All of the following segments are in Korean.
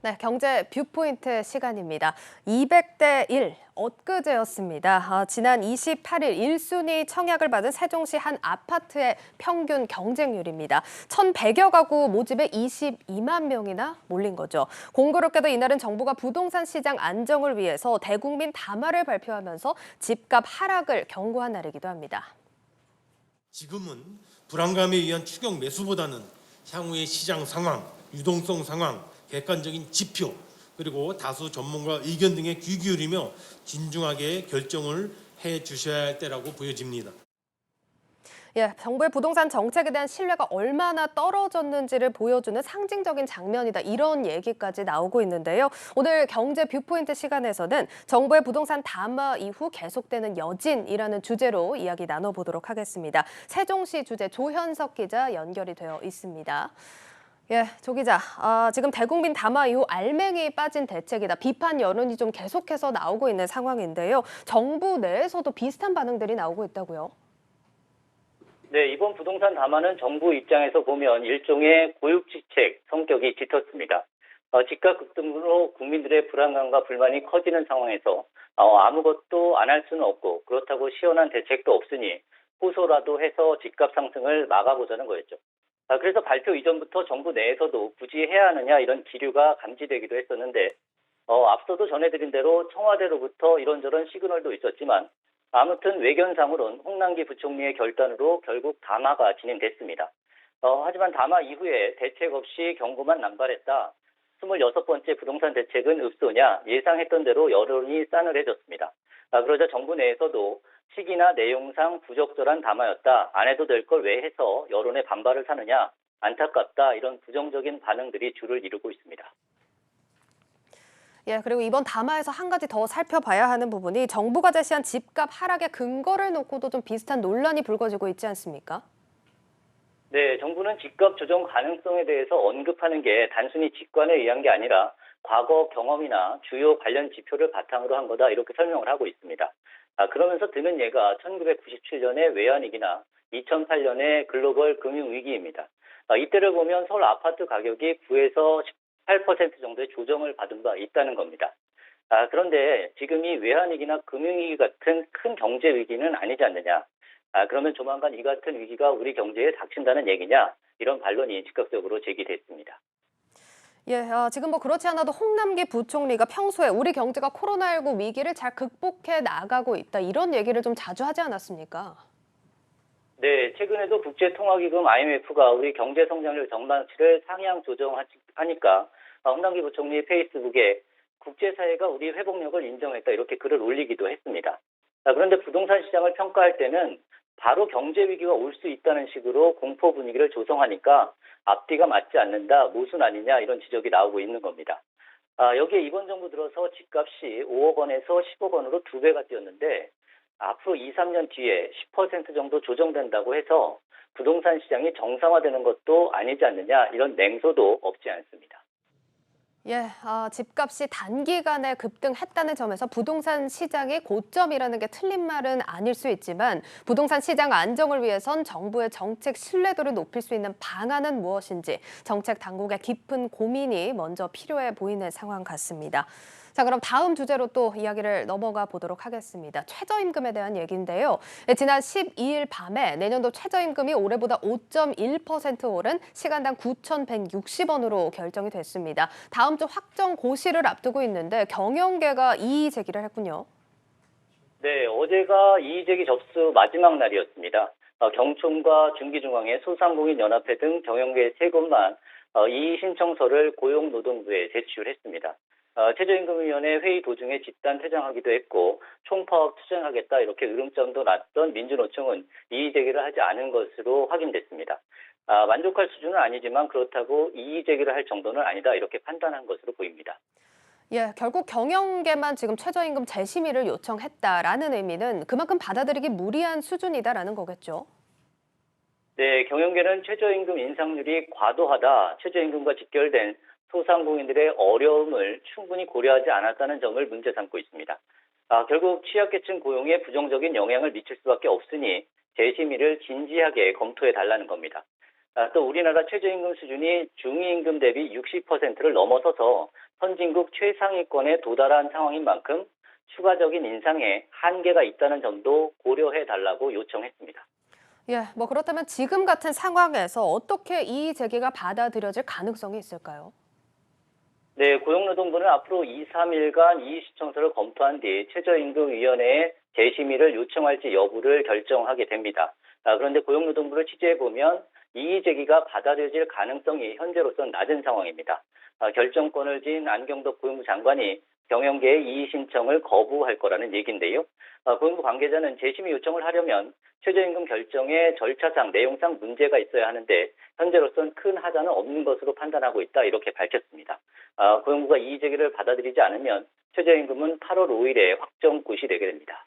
네, 경제 뷰포인트 시간입니다. 200대 1, 엊그제였습니다. 지난 28일 1순위 청약을 받은 세종시 한 아파트의 평균 경쟁률입니다. 1,100여 가구 모집에 22만 명이나 몰린 거죠. 공교롭게도 이날은 정부가 부동산 시장 안정을 위해서 대국민 담화를 발표하면서 집값 하락을 경고한 날이기도 합니다. 지금은 불안감에 의한 추격 매수보다는 향후의 시장 상황, 유동성 상황, 객관적인 지표, 그리고 다수 전문가 의견 등에 귀 기울이며 진중하게 결정을 해 주셔야 할 때라고 보여집니다. 예, 정부의 부동산 정책에 대한 신뢰가 얼마나 떨어졌는지를 보여주는 상징적인 장면이다. 이런 얘기까지 나오고 있는데요. 오늘 경제 뷰포인트 시간에서는 정부의 부동산 담화 이후 계속되는 여진이라는 주제로 이야기 나눠보도록 하겠습니다. 세종시 주재 조현석 기자 연결이 되어 있습니다. 예, 조 기자, 지금 대국민 담화 이후 알맹이 빠진 대책이다. 비판 여론이 좀 계속해서 나오고 있는 상황인데요. 정부 내에서도 비슷한 반응들이 나오고 있다고요? 네, 이번 부동산 담화는 정부 입장에서 보면 일종의 고육지책 성격이 짙었습니다. 집값 급등으로 국민들의 불안감과 불만이 커지는 상황에서 아무것도 안 할 수는 없고 그렇다고 시원한 대책도 없으니 호소라도 해서 집값 상승을 막아보자는 거였죠. 그래서 발표 이전부터 정부 내에서도 굳이 해야 하느냐 이런 기류가 감지되기도 했었는데 앞서도 전해드린 대로 청와대로부터 이런저런 시그널도 있었지만 아무튼 외견상으론 홍남기 부총리의 결단으로 결국 담화가 진행됐습니다. 하지만 담화 이후에 대책 없이 경고만 남발했다. 26번째 부동산 대책은 읍소냐 예상했던 대로 여론이 싸늘해졌습니다. 그러자 정부 내에서도 시기나 내용상 부적절한 담화였다. 안 해도 될 걸 왜 해서 여론의 반발을 사느냐. 안타깝다. 이런 부정적인 반응들이 줄을 이루고 있습니다. 예, 그리고 이번 담화에서 한 가지 더 살펴봐야 하는 부분이 정부가 제시한 집값 하락의 근거를 놓고도 좀 비슷한 논란이 불거지고 있지 않습니까? 네, 정부는 집값 조정 가능성에 대해서 언급하는 게 단순히 직관에 의한 게 아니라 과거 경험이나 주요 관련 지표를 바탕으로 한 거다 이렇게 설명을 하고 있습니다. 그러면서 드는 예가 1997년의 외환위기나 2008년의 글로벌 금융위기입니다. 이때를 보면 서울 아파트 가격이 9에서 18% 정도의 조정을 받은 바 있다는 겁니다. 그런데 지금이 외환위기나 금융위기 같은 큰 경제 위기는 아니지 않느냐. 그러면 조만간 이 같은 위기가 우리 경제에 닥친다는 얘기냐. 이런 반론이 즉각적으로 제기됐습니다. 예, 지금 뭐 그렇지 않아도 홍남기 부총리가 평소에 우리 경제가 코로나19 위기를 잘 극복해 나가고 있다. 이런 얘기를 좀 자주 하지 않았습니까? 네, 최근에도 국제통화기금 IMF가 우리 경제 성장률 전망치를 상향 조정하니까 홍남기 부총리 페이스북에 국제사회가 우리 회복력을 인정했다 이렇게 글을 올리기도 했습니다. 그런데 부동산 시장을 평가할 때는 바로 경제 위기가 올 수 있다는 식으로 공포 분위기를 조성하니까 앞뒤가 맞지 않는다, 모순 아니냐 이런 지적이 나오고 있는 겁니다. 여기에 이번 정부 들어서 집값이 5억 원에서 10억 원으로 2배가 뛰었는데 앞으로 2, 3년 뒤에 10% 정도 조정된다고 해서 부동산 시장이 정상화되는 것도 아니지 않느냐 이런 냉소도 없지 않습니다. 예, 집값이 단기간에 급등했다는 점에서 부동산 시장의 고점이라는 게 틀린 말은 아닐 수 있지만 부동산 시장 안정을 위해선 정부의 정책 신뢰도를 높일 수 있는 방안은 무엇인지 정책 당국의 깊은 고민이 먼저 필요해 보이는 상황 같습니다. 자, 그럼 다음 주제로 또 이야기를 넘어가 보도록 하겠습니다. 최저임금에 대한 얘기인데요. 지난 12일 밤에 내년도 최저임금이 올해보다 5.1% 오른 시간당 9,160원으로 결정이 됐습니다. 다음 주 확정 고시를 앞두고 있는데 경영계가 이의 제기를 했군요. 네, 어제가 이의제기 접수 마지막 날이었습니다. 경총과 중기중앙회, 소상공인연합회 등 경영계 3곳만 이의 신청서를 고용노동부에 제출했습니다. 최저임금위원회 회의 도중에 집단 퇴장하기도 했고 총파업 투쟁하겠다 이렇게 으름장도 났던 민주노총은 이의 제기를 하지 않은 것으로 확인됐습니다. 만족할 수준은 아니지만 그렇다고 이의 제기를 할 정도는 아니다 이렇게 판단한 것으로 보입니다. 예, 결국 경영계만 지금 최저임금 재심의를 요청했다라는 의미는 그만큼 받아들이기 무리한 수준이다라는 거겠죠. 네, 경영계는 최저임금 인상률이 과도하다, 최저임금과 직결된 소상공인들의 어려움을 충분히 고려하지 않았다는 점을 문제 삼고 있습니다. 결국 취약계층 고용에 부정적인 영향을 미칠 수밖에 없으니 재심의를 진지하게 검토해 달라는 겁니다. 또 우리나라 최저임금 수준이 중위임금 대비 60%를 넘어서서 선진국 최상위권에 도달한 상황인 만큼 추가적인 인상에 한계가 있다는 점도 고려해 달라고 요청했습니다. 예, 뭐 그렇다면 지금 같은 상황에서 어떻게 이의 제기가 받아들여질 가능성이 있을까요? 네, 고용노동부는 앞으로 2, 3일간 이의 신청서를 검토한 뒤 최저임금위원회에 재심의를 요청할지 여부를 결정하게 됩니다. 그런데 고용노동부를 취재해보면 이의 제기가 받아들여질 가능성이 현재로선 낮은 상황입니다. 결정권을 쥔 안경덕 고용부 장관이 경영계의 이의 신청을 거부할 거라는 얘기인데요. 고용부 관계자는 재심의 요청을 하려면 최저임금 결정의 절차상 내용상 문제가 있어야 하는데 현재로선 큰 하자는 없는 것으로 판단하고 있다 이렇게 밝혔습니다. 고용부가 이의 제기를 받아들이지 않으면 최저임금은 8월 5일에 확정 고시되게 됩니다.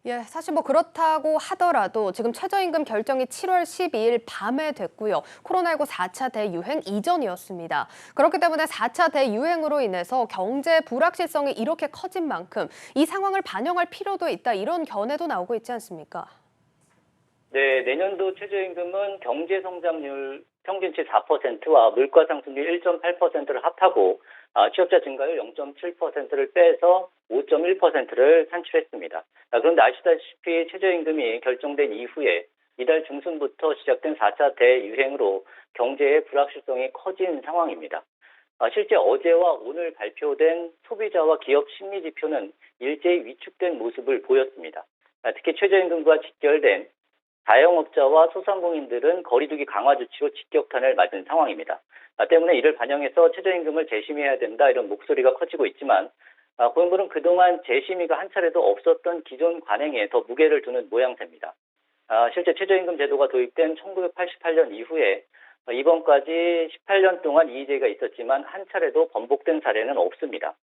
예, 사실 뭐 그렇다고 하더라도 지금 최저임금 결정이 7월 12일 밤에 됐고요. 코로나19 4차 대유행 이전이었습니다. 그렇기 때문에 4차 대유행으로 인해서 경제 불확실성이 이렇게 커진 만큼 이 상황을 반영할 필요도 있다, 이런 견해도 나오고 있지 않습니까? 네, 내년도 최저임금은 경제 성장률 평균치 4%와 물가 상승률 1.8%를 합하고 취업자 증가율 0.7%를 빼서 5.1%를 산출했습니다. 그런데 아시다시피 최저임금이 결정된 이후에 이달 중순부터 시작된 4차 대유행으로 경제의 불확실성이 커진 상황입니다. 실제 어제와 오늘 발표된 소비자와 기업 심리 지표는 일제히 위축된 모습을 보였습니다. 특히 최저임금과 직결된 자영업자와 소상공인들은 거리두기 강화 조치로 직격탄을 맞은 상황입니다. 때문에 이를 반영해서 최저임금을 재심의해야 된다 이런 목소리가 커지고 있지만 고용부는 그동안 재심의가 한 차례도 없었던 기존 관행에 더 무게를 두는 모양새입니다. 실제 최저임금 제도가 도입된 1988년 이후에 이번까지 18년 동안 이의제기가 있었지만 한 차례도 번복된 사례는 없습니다.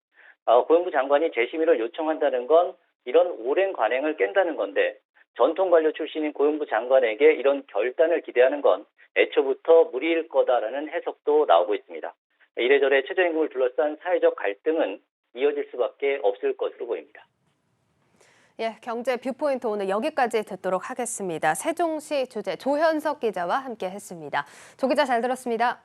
고용부 장관이 재심의를 요청한다는 건 이런 오랜 관행을 깬다는 건데 전통관료 출신인 고용부 장관에게 이런 결단을 기대하는 건 애초부터 무리일 거다라는 해석도 나오고 있습니다. 이래저래 최저임금을 둘러싼 사회적 갈등은 이어질 수밖에 없을 것으로 보입니다. 예, 경제 뷰포인트 오늘 여기까지 듣도록 하겠습니다. 세종시 주재 조현석 기자와 함께했습니다. 조 기자 잘 들었습니다.